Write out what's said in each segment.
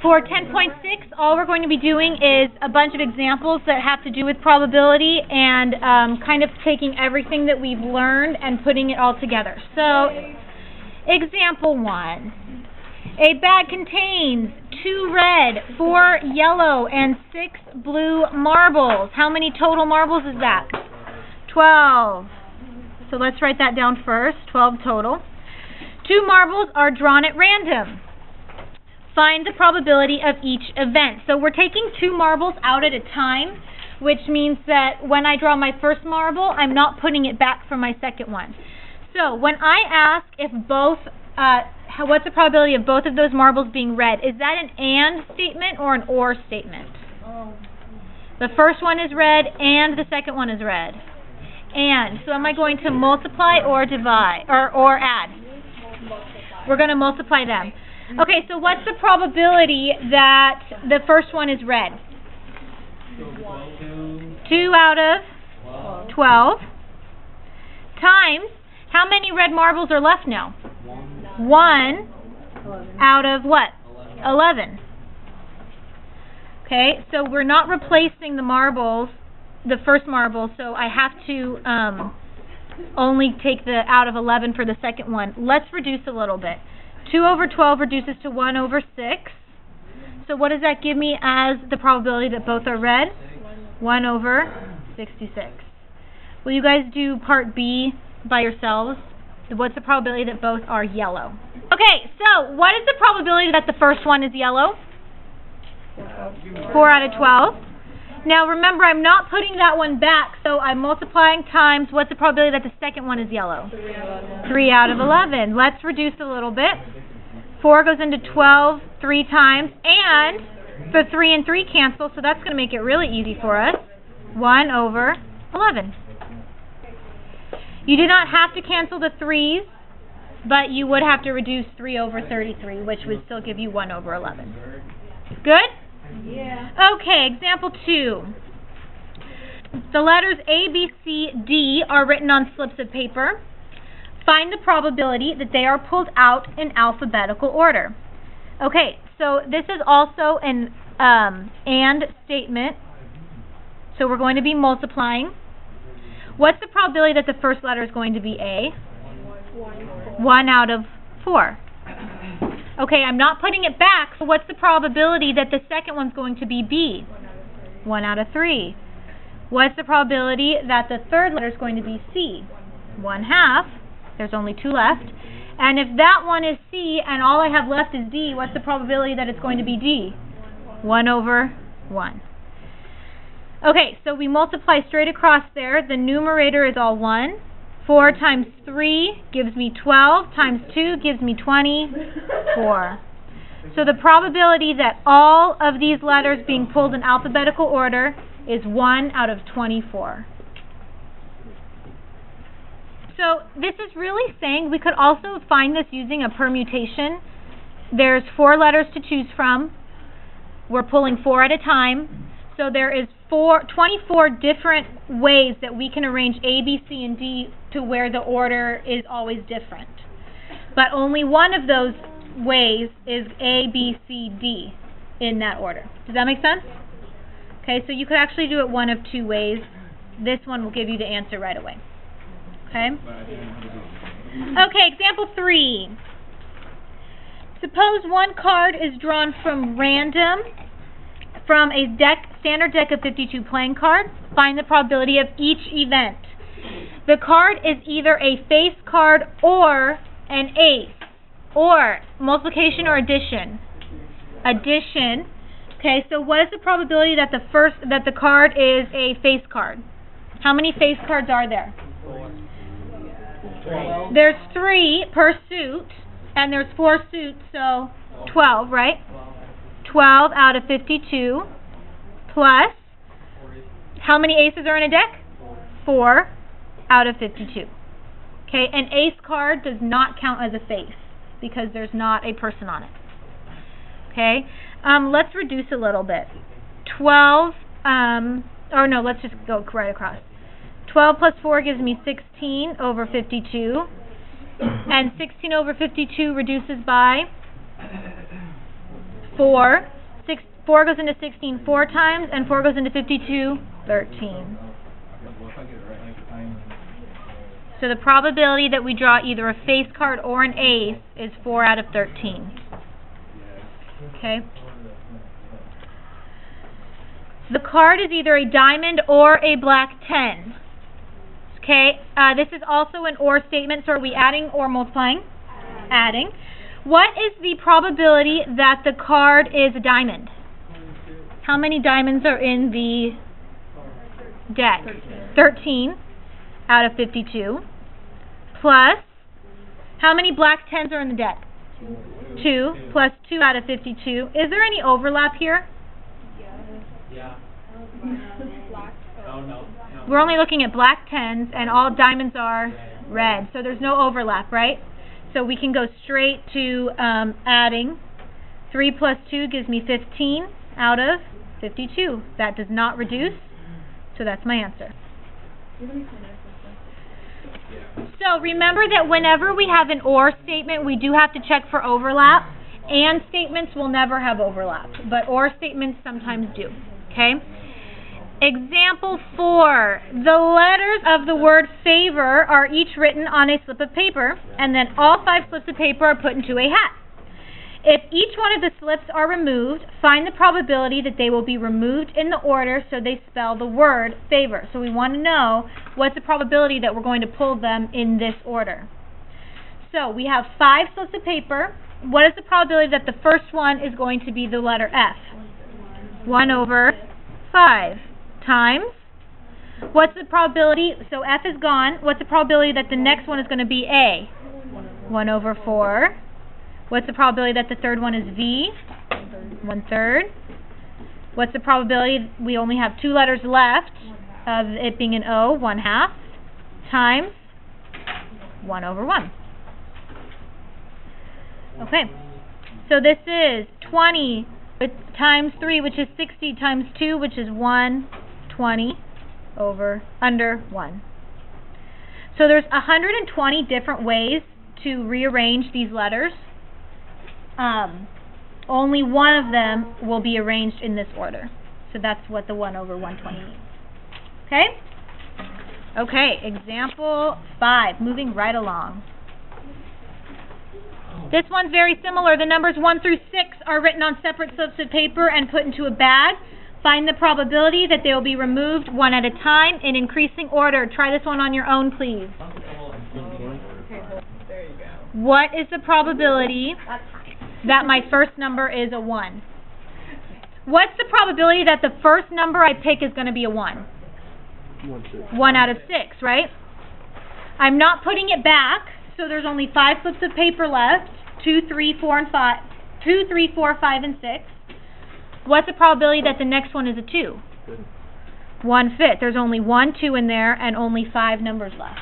For 10.6, all we're going to be doing is a bunch of examples that have to do with probability and kind of taking everything that we've learned and putting it all together. So, example 1. A bag contains 2 red, 4 yellow, and 6 blue marbles. How many total marbles is that? 12. So let's write that down first, 12 total. 2 marbles are drawn at random. Find the probability of each event. So we're taking 2 marbles out at a time, which means that when I draw my first marble, I'm not putting it back for my second one. So when I ask if both, what's the probability of both of those marbles being red, is that an and statement or an or statement? The first one is red and the second one is red. And, so am I going to multiply or divide, or add? We're going to multiply them. Okay, so what's the probability that the first one is red? 2 out of 12 times, how many red marbles are left now? 1 out of what? 11. Okay, so we're not replacing the marbles, the first marble, so I have to only take the out of 11 for the second one. Let's reduce a little bit. 2 over 12 reduces to 1 over 6. So what does that give me as the probability that both are red? 1 over 66. Will you guys do part B by yourselves? What's the probability that both are yellow? Okay, so what is the probability that the first one is yellow? 4 out of 12. Now remember, I'm not putting that one back, so I'm multiplying times, what's the probability that the second one is yellow? 3 out of 11. Let's reduce a little bit. 4 goes into 12 3 times, and the 3 and 3 cancel, so that's going to make it really easy for us. 1 over 11. You do not have to cancel the 3's, but you would have to reduce 3 over 33, which would still give you 1 over 11. Good? Yeah. Okay, example 2. The letters A, B, C, D are written on slips of paper. Find the probability that they are pulled out in alphabetical order. Okay, so this is also an and statement. So we're going to be multiplying. What's the probability that the first letter is going to be A? 1 out of 4. Okay, I'm not putting it back, so what's the probability that the second one's going to be B? 1 out of 3. What's the probability that the third letter is going to be C? 1/2. There's only 2 left. And if that one is C and all I have left is D, what's the probability that it's going to be D? 1 over 1. Okay, so we multiply straight across there. The numerator is all 1. 4 times 3 gives me 12, times 2 gives me 24. So the probability that all of these letters being pulled in alphabetical order is 1 out of 24. So this is really saying we could also find this using a permutation. There's 4 letters to choose from. We're pulling 4 at a time. So there is 24 different ways that we can arrange A, B, C, and D to where the order is always different. But only one of those ways is A, B, C, D in that order. Does that make sense? Okay, so you could actually do it one of 2 ways. This one will give you the answer right away. Okay? Okay, example 3. Suppose one card is drawn from random from a standard deck of 52 playing cards. Find the probability of each event. The card is either a face card or an ace, or multiplication or addition. Addition. Okay, so what is the probability that the card is a face card? How many face cards are there? 12. There's 3 per suit, and there's 4 suits, so 12, right? 12 out of 52 plus, how many aces are in a deck? 4 out of 52. Okay, an ace card does not count as a face because there's not a person on it. Okay, let's reduce a little bit. 12, or no, let's just go right across. 12 plus 4 gives me 16 over 52. And 16 over 52 reduces by 4. 4 goes into 16 4 times, and 4 goes into 52 13. So the probability that we draw either a face card or an ace is 4 out of 13. Okay? The card is either a diamond or a black 10. Okay? This is also an or statement, so are we adding or multiplying? Adding. What is the probability that the card is a diamond? How many diamonds are in the deck? 13 out of 52. Plus, how many black 10s are in the deck? 2 plus 2 out of 52. Is there any overlap here? Yeah. We're only looking at black 10s, and all diamonds are red. So there's no overlap, right? So we can go straight to adding. 3 plus 2 gives me 15 out of 52. That does not reduce, so that's my answer. So remember that whenever we have an or statement, we do have to check for overlap. And statements will never have overlap, but or statements sometimes do. Okay? Example 4. The letters of the word favor are each written on a slip of paper, and then all 5 slips of paper are put into a hat. If each one of the slips are removed, find the probability that they will be removed in the order so they spell the word favor. So we want to know what's the probability that we're going to pull them in this order. So we have 5 slips of paper. What is the probability that the first one is going to be the letter F? 1 over 5 times. What's the probability? So F is gone. What's the probability that the next one is going to be A? 1 over 4. What's the probability that the third one is V? 1/3. What's the probability we only have 2 letters left of it being an O? 1/2 times 1 over 1. Okay. So this is 20 times 3, which is 60, times 2, which is 120 over under 1. So there's 120 different ways to rearrange these letters. Only one of them will be arranged in this order. So that's what the 1 over 120 means. Okay? Okay, example 5, moving right along. This one's very similar. The numbers 1 through 6 are written on separate slips of paper and put into a bag. Find the probability that they will be removed one at a time in increasing order. Try this one on your own, please. What is the probability that my first number is a 1? What's the probability that the first number I pick is going to be a 1? 1 out of 6, right? I'm not putting it back, so there's only 5 slips of paper left. 2, 3, 4, and 5. 2, 3, 4, 5, and 6. What's the probability that the next one is a 2? 1/5. There's only 1 2 in there and only 5 numbers left.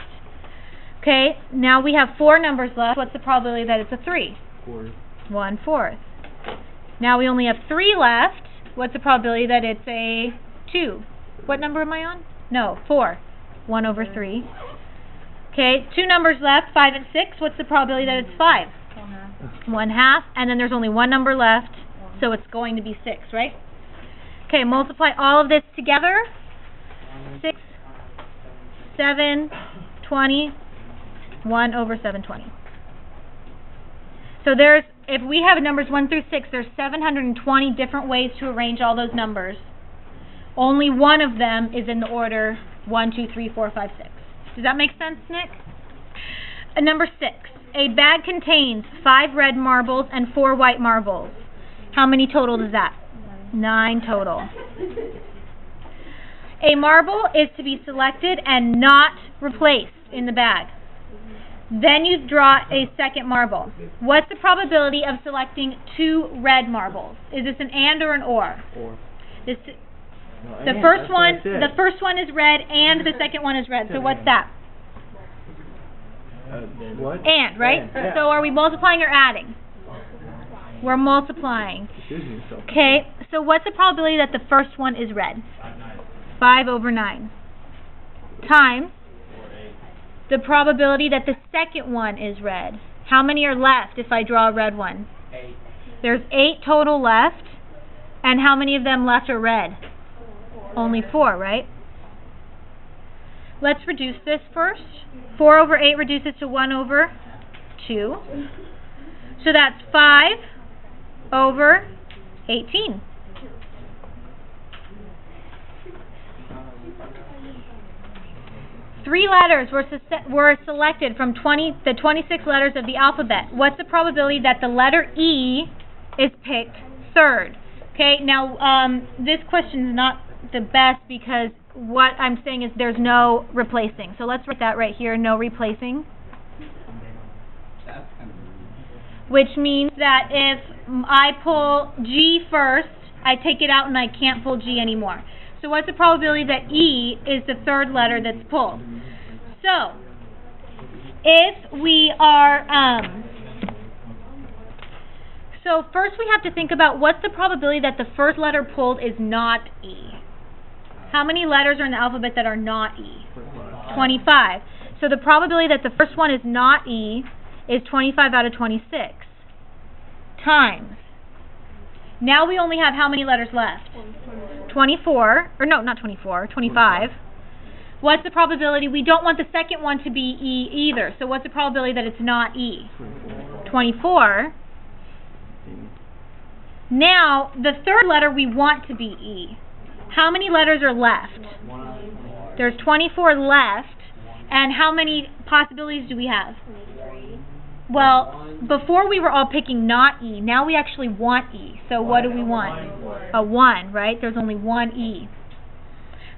Okay, now we have 4 numbers left. What's the probability that it's a 3? 1/4. Now we only have 3 left. What's the probability that it's a 2? What number am I on? No, 4. 1 over 3. Okay, 2 numbers left, 5 and 6. What's the probability that it's 5? 1/2. And then there's only 1 number left, so it's going to be 6, right? Okay, multiply all of this together. 6, 7, 20, 1 over 720. So there's, if we have numbers 1 through 6, there's 720 different ways to arrange all those numbers. Only one of them is in the order 1, 2, 3, 4, 5, 6. Does that make sense, Nick? Number 6. A bag contains 5 red marbles and 4 white marbles. How many total is that? 9 total. A marble is to be selected and not replaced in the bag. Then you draw a second marble. What's the probability of selecting 2 red marbles? Is this an and or an or? This, the first one is red and the second one is red. So what's that? What? And, right? And, yeah. So are we multiplying or adding? We're multiplying. Okay, so what's the probability that the first one is red? 5 over 9. Times the probability that the second one is red. How many are left if I draw a red one? There's 8 total left. And how many of them left are red? Only 4, right? Let's reduce this first. 4 over 8 reduces to 1 over 2. So that's 5 over 18. Three letters were selected from the 26 letters of the alphabet. What's the probability that the letter E is picked third? Okay, now this question is not the best because what I'm saying is there's no replacing. So let's write that right here, no replacing. Which means that if I pull G first, I take it out and I can't pull G anymore. So what's the probability that E is the third letter that's pulled? So, if we are, so first we have to think about what's the probability that the first letter pulled is not E. How many letters are in the alphabet that are not E? 25. So the probability that the first one is not E is 25 out of 26 times. Now we only have how many letters left? 24, or no, not 24, 25. What's the probability? We don't want the second one to be E either, so what's the probability that it's not E? 24. Now, the third letter we want to be E. How many letters are left? There's 24 left, and how many possibilities do we have? Well, before we were all picking not E, now we actually want E. So what do we want? A 1, right? There's only one E.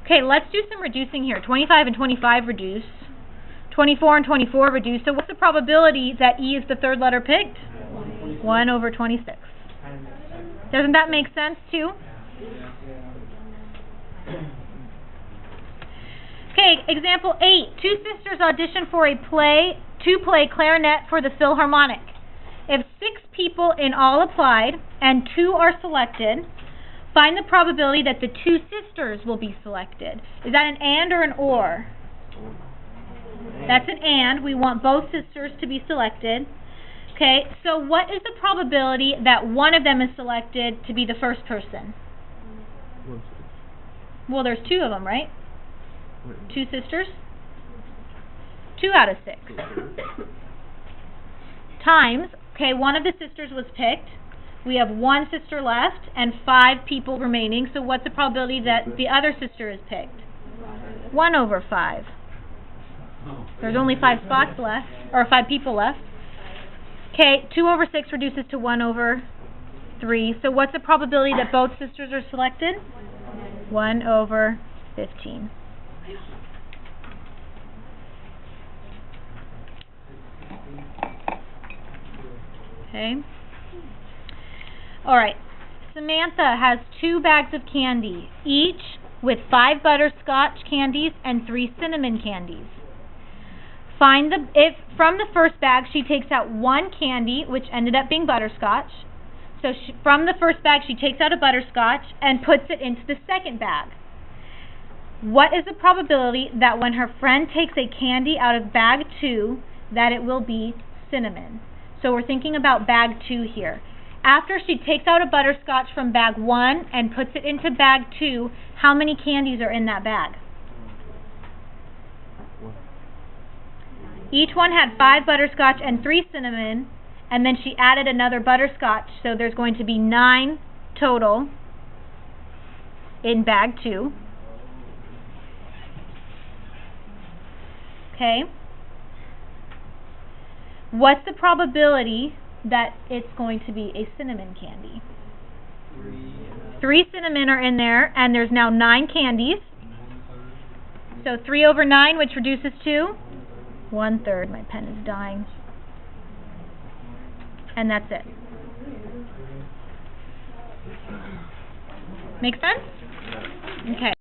Okay, let's do some reducing here. 25 and 25 reduce. 24 and 24 reduce. So what's the probability that E is the third letter picked? 1 over 26. Doesn't that make sense too? Okay, example 8. Two sisters audition for a play to play clarinet for the Philharmonic. If 6 people in all applied and 2 are selected, find the probability that the 2 sisters will be selected. Is that an and or an or? That's an and. We want both sisters to be selected. Okay, so what is the probability that one of them is selected to be the first person? Well, there's 2 of them, right? 2 sisters? 2 out of 6. Times, okay, one of the sisters was picked. We have 1 sister left and 5 people remaining. So what's the probability that the other sister is picked? 1 over 5. There's only 5 spots left, or 5 people left. Okay, 2 over 6 reduces to 1 over 3. So what's the probability that both sisters are selected? 1 over 15. Okay. All right. Samantha has 2 bags of candy, each with 5 butterscotch candies and 3 cinnamon candies. Find if from the first bag she takes out 1 candy, which ended up being butterscotch. So from the first bag she takes out a butterscotch and puts it into the second bag. What is the probability that when her friend takes a candy out of bag 2, that it will be cinnamon? So we're thinking about bag 2 here. After she takes out a butterscotch from bag 1 and puts it into bag 2, how many candies are in that bag? Each one had 5 butterscotch and 3 cinnamon, and then she added another butterscotch, so there's going to be 9 total in bag 2. Okay. What's the probability that it's going to be a cinnamon candy? 3 cinnamon are in there, and there's now 9 candies. So 3 over 9, which reduces to 1/3. My pen is dying. And that's it. Make sense? Okay.